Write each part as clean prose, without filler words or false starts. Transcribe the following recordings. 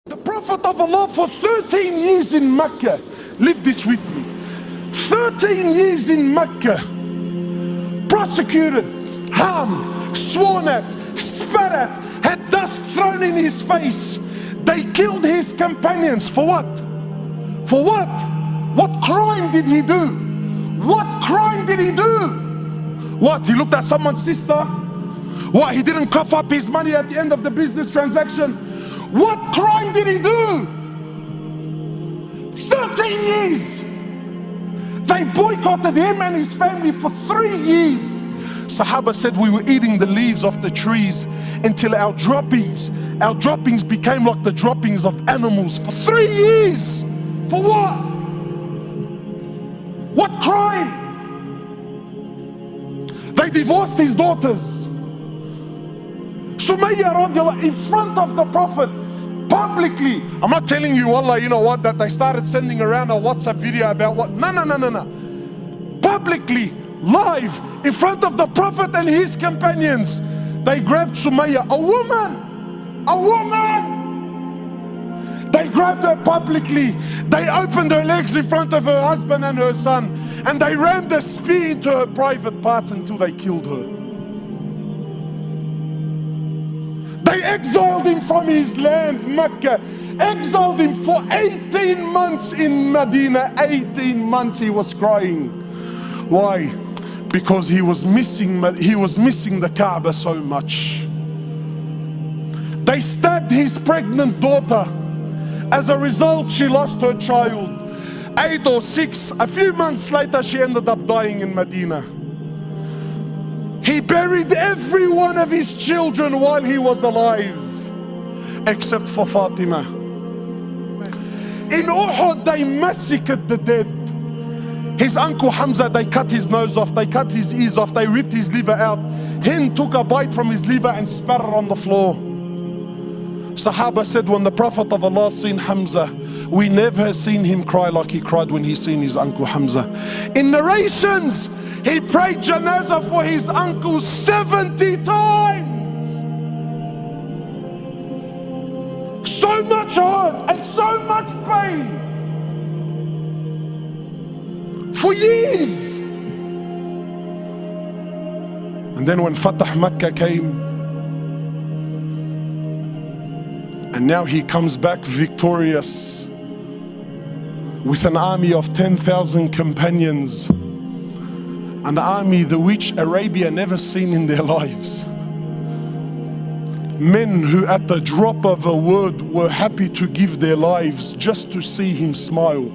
The Prophet of Allah for 13 years in Mecca, live this with me, 13 years in Mecca, prosecuted, harmed, sworn at, spat at, had dust thrown in his face. They killed his companions for what? For what? What crime did he do? What crime did he do? What? He looked at someone's sister? What? He didn't cough up his money at the end of the business transaction? What crime did he do? 13 years. They boycotted him and his family for 3 years. Sahaba said we were eating the leaves of the trees until our droppings became like the droppings of animals for 3 years. For what? What crime? They divorced his daughters. Sumayya radiallahu in front of the Prophet, publicly. I'm not telling you, Allah, you know what, that they started sending around a WhatsApp video about what. No. Publicly, live, in front of the Prophet and his companions, they grabbed Sumayya, a woman. They grabbed her publicly. They opened her legs in front of her husband and her son, and they rammed a spear into her private parts until they killed her. They exiled him from his land, Mecca, exiled him for 18 months in Medina. 18 months he was crying. Why? Because he was missing the Kaaba so much. They stabbed his pregnant daughter. As a result, she lost her child. 8 or 6, a few months later, she ended up dying in Medina. He buried every one of his children while he was alive, except for Fatima. In Uhud, they massacred the dead. His uncle Hamza, they cut his nose off, they cut his ears off, they ripped his liver out. Hind took a bite from his liver and spat it on the floor. Sahaba said when the Prophet of Allah seen Hamza, we never seen him cry like he cried when he seen his uncle Hamza. In narrations, he prayed janazah for his uncle 70 times. So much hurt and so much pain. For years. And then when Fatah Makkah came, and now he comes back victorious with an army of 10,000 companions, an army the which Arabia never seen in their lives. Men who at the drop of a word were happy to give their lives just to see him smile.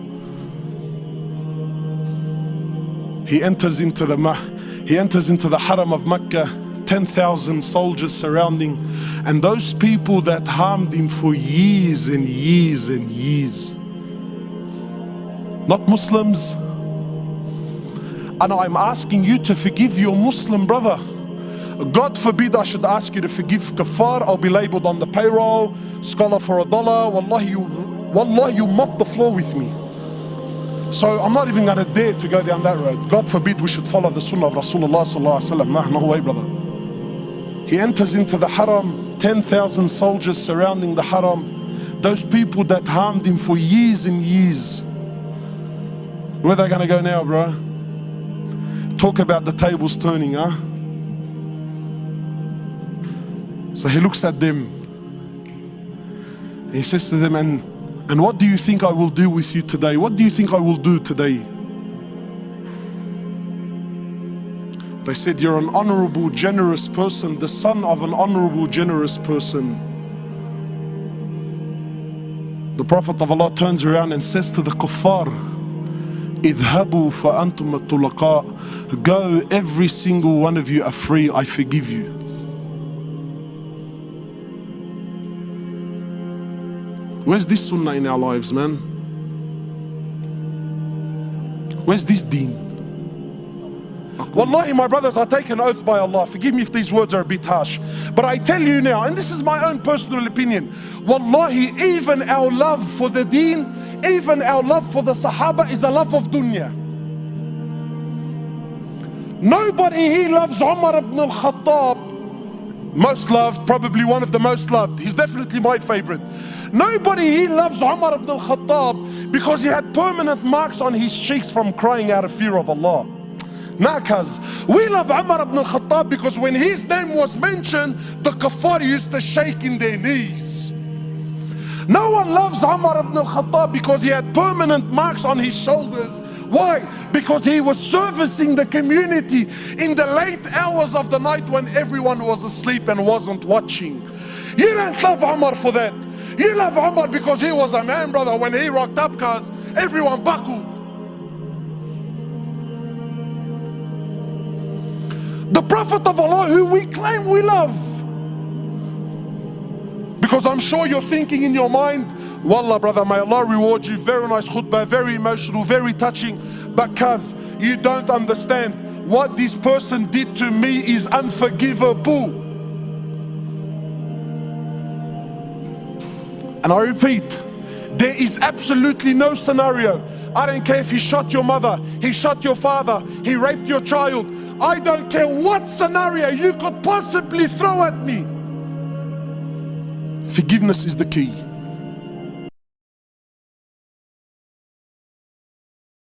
He enters into the Haram of Mecca, 10,000 soldiers surrounding, and those people that harmed him for years and years and years. Not Muslims. And I'm asking you to forgive your Muslim brother. God forbid I should ask you to forgive Kafar. I'll be labeled on the payroll, scholar for $1. Wallahi, you mop the floor with me. So I'm not even gonna dare to go down that road. God forbid we should follow the sunnah of Rasulullah sallallahu alaihi wasallam. No way, brother. He enters into the Haram, 10,000 soldiers surrounding the Haram. Those people that harmed him for years and years. Where are they gonna go now, bro? Talk about the tables turning, huh? So he looks at them. He says to them, and what do you think I will do with you today? What do you think I will do today? They said, you're an honorable, generous person, the son of an honorable, generous person. The Prophet of Allah turns around and says to the kuffar, idhabu fa antum at-tulaqa. Go, every single one of you are free, I forgive you. Where's this sunnah in our lives, man? Where's this deen? Wallahi, my brothers, I take an oath by Allah, forgive me if these words are a bit harsh, but I tell you now, and this is my own personal opinion, Wallahi, even our love for the deen, even our love for the Sahaba is a love of dunya. Nobody here loves Umar ibn al-Khattab, most loved, probably one of the most loved. He's definitely my favorite. Nobody here loves Umar ibn al-Khattab because he had permanent marks on his cheeks from crying out of fear of Allah. Cuz we love Umar ibn al-Khattab because when his name was mentioned, the kuffar used to shake in their knees. No one loves Umar ibn al-Khattab because he had permanent marks on his shoulders. Why? Because he was servicing the community in the late hours of the night when everyone was asleep and wasn't watching. You don't love Umar for that. You love Umar because he was a man, brother. When he rocked up, cuz everyone buckled. The Prophet of Allah who we claim we love. Because I'm sure you're thinking in your mind, Wallah brother, may Allah reward you. Very nice khutbah, very emotional, very touching. But cuz you don't understand, what this person did to me is unforgivable. And I repeat, there is absolutely no scenario. I don't care if he shot your mother, he shot your father, he raped your child. I don't care what scenario you could possibly throw at me. Forgiveness is the key.